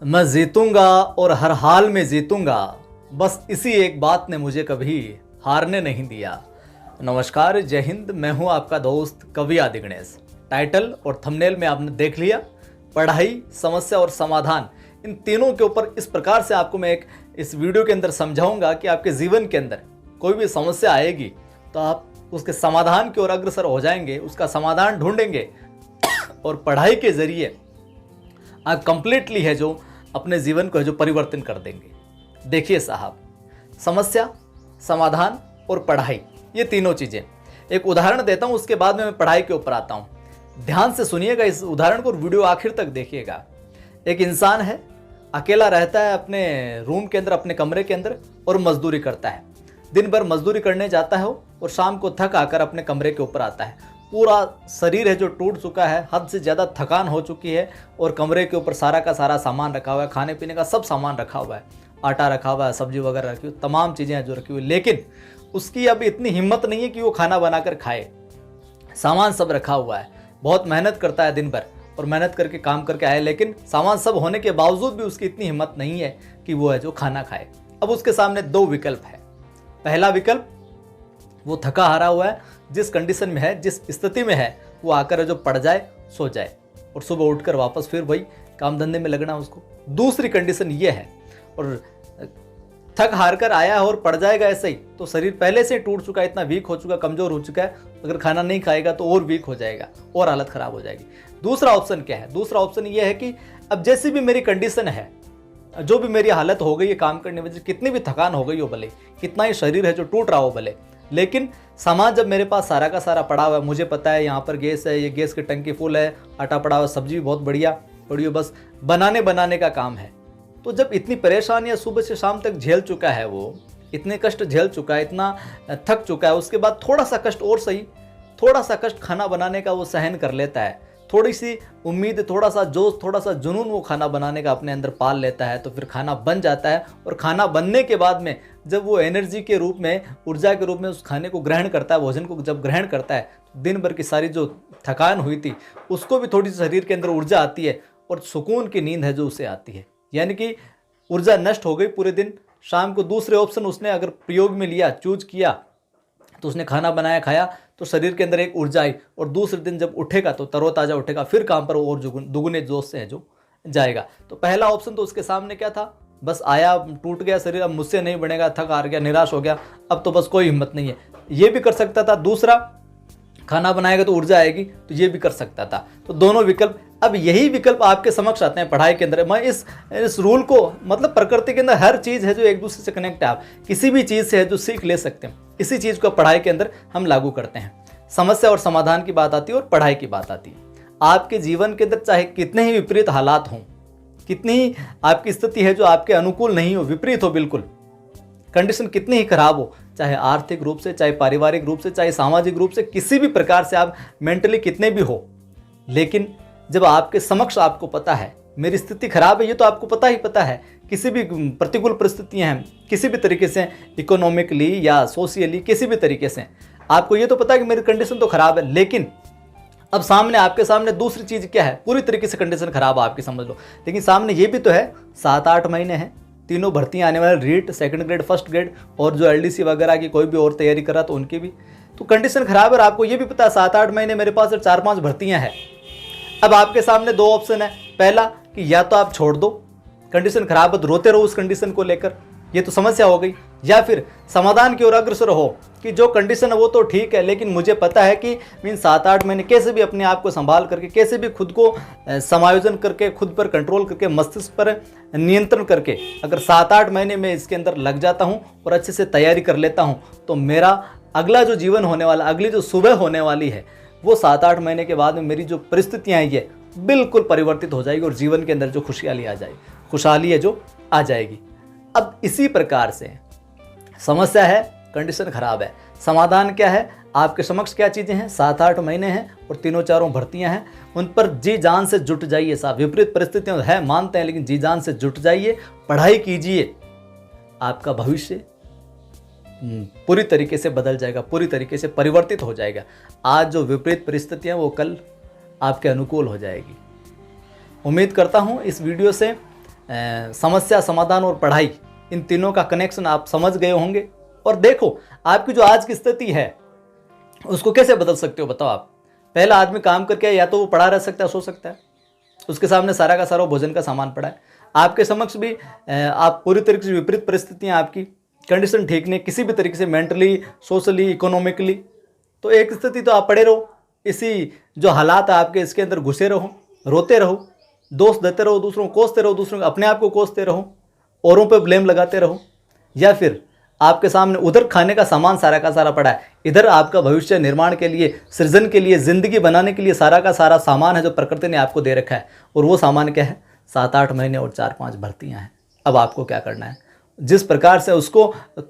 मैं जीतूंगा और हर हाल में जीतूंगा, बस इसी एक बात ने मुझे कभी हारने नहीं दिया। नमस्कार, जय हिंद। मैं हूं आपका दोस्त कवि आदि गणेश। टाइटल और थंबनेल में आपने देख लिया, पढ़ाई, समस्या और समाधान, इन तीनों के ऊपर इस प्रकार से आपको मैं इस वीडियो के अंदर समझाऊंगा कि आपके जीवन के अंदर कोई भी समस्या आएगी तो आप उसके समाधान की ओर अग्रसर हो जाएंगे, उसका समाधान ढूंढेंगे और पढ़ाई के जरिए आप कंप्लीटली है जो अपने जीवन को है जो परिवर्तन कर देंगे। देखिए साहब, समस्या, समाधान और पढ़ाई, ये तीनों चीज़ें। एक उदाहरण देता हूँ, उसके बाद में मैं पढ़ाई के ऊपर आता हूँ। ध्यान से सुनिएगा इस उदाहरण को और वीडियो आखिर तक देखिएगा। एक इंसान है, अकेला रहता है अपने रूम के अंदर, अपने कमरे के अंदर, और मजदूरी करता है। दिन भर मजदूरी करने जाता है और शाम को थक आकर अपने कमरे के ऊपर आता है। पूरा शरीर है जो टूट चुका है, हद से ज़्यादा थकान हो चुकी है और कमरे के ऊपर सारा का सारा सामान रखा हुआ है, खाने पीने का सब सामान रखा हुआ है, आटा रखा हुआ है, सब्जी वगैरह रखी हुई, तमाम चीज़ें हैं जो रखी हुई। लेकिन उसकी अब इतनी हिम्मत नहीं है कि वो खाना बनाकर खाए। सामान सब रखा हुआ है, बहुत मेहनत करता है दिन भर और मेहनत करके काम करके आए, लेकिन सामान सब होने के बावजूद भी उसकी इतनी हिम्मत नहीं है कि वो है जो खाना खाए। अब उसके सामने दो विकल्प है। पहला विकल्प, वो थका हारा हुआ है, जिस कंडीशन में है, जिस स्थिति में है, वो आकर जो पड़ जाए, सो जाए और सुबह उठकर वापस फिर वही काम धंधे में लगना उसको। दूसरी कंडीशन ये है, और थक हार कर आया है और पड़ जाएगा ऐसे ही, तो शरीर पहले से टूट चुका है, इतना वीक हो चुका, कमजोर हो चुका है, अगर खाना नहीं खाएगा तो और वीक हो जाएगा और हालत खराब हो जाएगी। दूसरा ऑप्शन क्या है? दूसरा ऑप्शन ये है कि अब जैसी भी मेरी कंडीशन है, जो भी मेरी हालत हो गई है काम करने में, कितनी भी थकान हो गई हो भले, कितना ही शरीर है जो टूट रहा हो भले, लेकिन सामान जब मेरे पास सारा का सारा पड़ा हुआ है, मुझे पता है यहाँ पर गैस है, ये गैस की टंकी फुल है, आटा पड़ा हुआ, सब्जी भी बहुत बढ़िया पड़ी हुई, बस बनाने का काम है। तो जब इतनी परेशानियाँ सुबह से शाम तक झेल चुका है, वो इतने कष्ट झेल चुका है, इतना थक चुका है, उसके बाद थोड़ा सा कष्ट और सही, थोड़ा सा कष्ट खाना बनाने का वो सहन कर लेता है, थोड़ी सी उम्मीद, थोड़ा सा जोश, थोड़ा सा जुनून वो खाना बनाने का अपने अंदर पाल लेता है, तो फिर खाना बन जाता है। और खाना बनने के बाद में जब वो एनर्जी के रूप में, ऊर्जा के रूप में उस खाने को ग्रहण करता है, भोजन को जब ग्रहण करता है, दिन भर की सारी जो थकान हुई थी उसको भी थोड़ी सी शरीर के अंदर ऊर्जा आती है और सुकून की नींद है जो उसे आती है। यानी कि ऊर्जा नष्ट हो गई पूरे दिन, शाम को दूसरे ऑप्शन उसने अगर प्रयोग में लिया, चूज किया, तो उसने खाना बनाया, खाया, तो शरीर के अंदर एक ऊर्जा आई और दूसरे दिन जब उठेगा तो तरोताज़ा उठेगा, फिर काम पर और दुगुने जोश से है जो जाएगा। तो पहला ऑप्शन तो उसके सामने क्या था? बस आया, टूट गया शरीर, अब मुझसे नहीं बनेगा, थक हार गया, निराश हो गया, अब तो बस कोई हिम्मत नहीं है, ये भी कर सकता था। दूसरा, खाना बनाएगा तो ऊर्जा आएगी, तो ये भी कर सकता था। तो दोनों विकल्प, अब यही विकल्प आपके समक्ष आते हैं पढ़ाई के अंदर। मैं इस रूल को, मतलब प्रकृति के अंदर हर चीज़ है जो एक दूसरे से कनेक्ट है, आप किसी भी चीज़ से है जो सीख ले सकते हैं, इसी चीज़ को पढ़ाई के अंदर हम लागू करते हैं। समस्या और समाधान की बात आती है और पढ़ाई की बात आती है। आपके जीवन के अंदर चाहे कितने ही विपरीत हालात हों, कितनी ही आपकी स्थिति है जो आपके अनुकूल नहीं हो, विपरीत हो, बिल्कुल कंडीशन कितनी ही खराब हो, चाहे आर्थिक रूप से, चाहे पारिवारिक रूप से, चाहे सामाजिक रूप से, किसी भी प्रकार से आप मेंटली कितने भी हो, लेकिन जब आपके समक्ष आपको पता है मेरी स्थिति खराब है, ये तो आपको पता है, किसी भी प्रतिकूल परिस्थितियां हैं, किसी भी तरीके से, इकोनॉमिकली या सोशियली, किसी भी तरीके से आपको ये तो पता है कि मेरी कंडीशन तो खराब है, लेकिन अब सामने, आपके सामने दूसरी चीज़ क्या है? पूरी तरीके से कंडीशन खराब है आपकी, समझ लो, लेकिन सामने ये भी तो है, 7-8 महीने हैं, तीनों भर्तियां आने वाले, REET, second grade, first grade, और जो एलडीसी वगैरह की कोई भी और तैयारी कर रहा तो उनकी भी तो कंडीशन खराब है। और आपको ये भी पता है 7-8 महीने मेरे पास 4-5 भर्तियां हैं। अब आपके सामने दो ऑप्शन है। पहला कि या तो आप छोड़ दो, कंडीशन खराब है तो रोते रहो उस कंडीशन को लेकर, ये तो समस्या हो गई, या फिर समाधान की ओर अग्रसर हो कि जो कंडीशन है वो तो ठीक है, लेकिन मुझे पता है कि मीन 7-8 महीने कैसे भी अपने आप को संभाल करके, कैसे भी खुद को समायोजन करके, खुद पर कंट्रोल करके, मस्तिष्क पर नियंत्रण करके, अगर 7-8 महीने में इसके अंदर लग जाता हूँ और अच्छे से तैयारी कर लेता हूँ, तो मेरा अगला जो जीवन होने वाला, अगली जो सुबह होने वाली है, वो 7-8 महीने के बाद में मेरी जो परिस्थितियाँ हैं ये बिल्कुल परिवर्तित हो जाएगी और जीवन के अंदर जो खुशहाली आ जाएगी, खुशहाली है जो आ जाएगी। अब इसी प्रकार से समस्या है, कंडीशन खराब है, समाधान क्या है? आपके समक्ष क्या चीज़ें हैं? 7-8 महीने हैं और तीनों चारों भर्तियां हैं, उन पर जी जान से जुट जाइए साहब। विपरीत परिस्थितियां है मानते हैं, लेकिन जी जान से जुट जाइए, पढ़ाई कीजिए, आपका भविष्य पूरी तरीके से बदल जाएगा, पूरी तरीके से परिवर्तित हो जाएगा। आज जो विपरीत परिस्थितियां वो कल आपके अनुकूल हो जाएगी। उम्मीद करता हूं इस वीडियो से समस्या समाधान और पढ़ाई, इन तीनों का कनेक्शन आप समझ गए होंगे। और देखो आपकी जो आज की स्थिति है उसको कैसे बदल सकते हो बताओ आप। पहला आदमी काम करके या तो वो पड़ा रह सकता है, सो सकता है, उसके सामने सारा का सारा भोजन का सामान पड़ा है। आपके समक्ष भी आप पूरी तरीके से विपरीत परिस्थितियां, आपकी कंडीशन ठीक नहीं किसी भी तरीके से, मेंटली, सोशली, इकोनॉमिकली, तो एक स्थिति तो आप पड़े रहो, इसी जो हालात है आपके इसके अंदर घुसे रहो, रोते रहो, दोष देते रहो, दूसरों को कोसते रहो, दूसरों को, अपने आप को कोसते रहो, औरों पे ब्लेम लगाते रहो, या फिर आपके सामने उधर खाने का सामान सारा का सारा पड़ा है, इधर आपका भविष्य निर्माण के लिए, सृजन के लिए, जिंदगी बनाने के लिए सारा का सारा सामान है जो प्रकृति ने आपको दे रखा है। और वो सामान क्या है? 7-8 महीने और 4-5 भर्तियां हैं। अब आपको क्या करना है? जिस प्रकार से उसको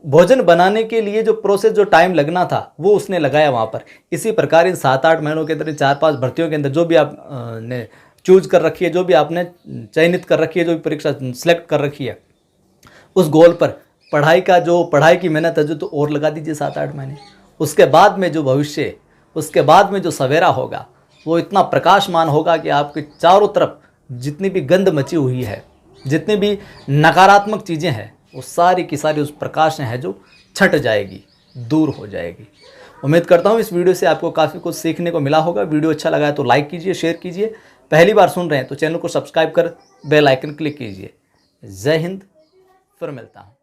भोजन बनाने के लिए जो प्रोसेस, जो टाइम लगना था वो उसने लगाया वहाँ पर, इसी प्रकार इन 7-8 महीनों के अंदर, 4-5 भर्तियों के अंदर जो भी आप ने चूज कर रखी है, जो भी आपने चयनित कर रखी है, जो भी परीक्षा सिलेक्ट कर रखी है, उस गोल पर पढ़ाई की मेहनत है जो तो और लगा दीजिए 7-8 महीने। उसके बाद में जो भविष्य, उसके बाद में जो सवेरा होगा वो इतना प्रकाशमान होगा कि आपके चारों तरफ जितनी भी गंध मची हुई है, जितनी भी नकारात्मक चीज़ें हैं, वो सारी की सारी उस प्रकाश है जो छट जाएगी, दूर हो जाएगी। उम्मीद करता हूँ इस वीडियो से आपको काफ़ी कुछ सीखने को मिला होगा। वीडियो अच्छा लगा है तो लाइक कीजिए, शेयर कीजिए। पहली बार सुन रहे हैं तो चैनल को सब्सक्राइब कर बेल आइकन क्लिक कीजिए। जय हिंद, फिर मिलता हूँ।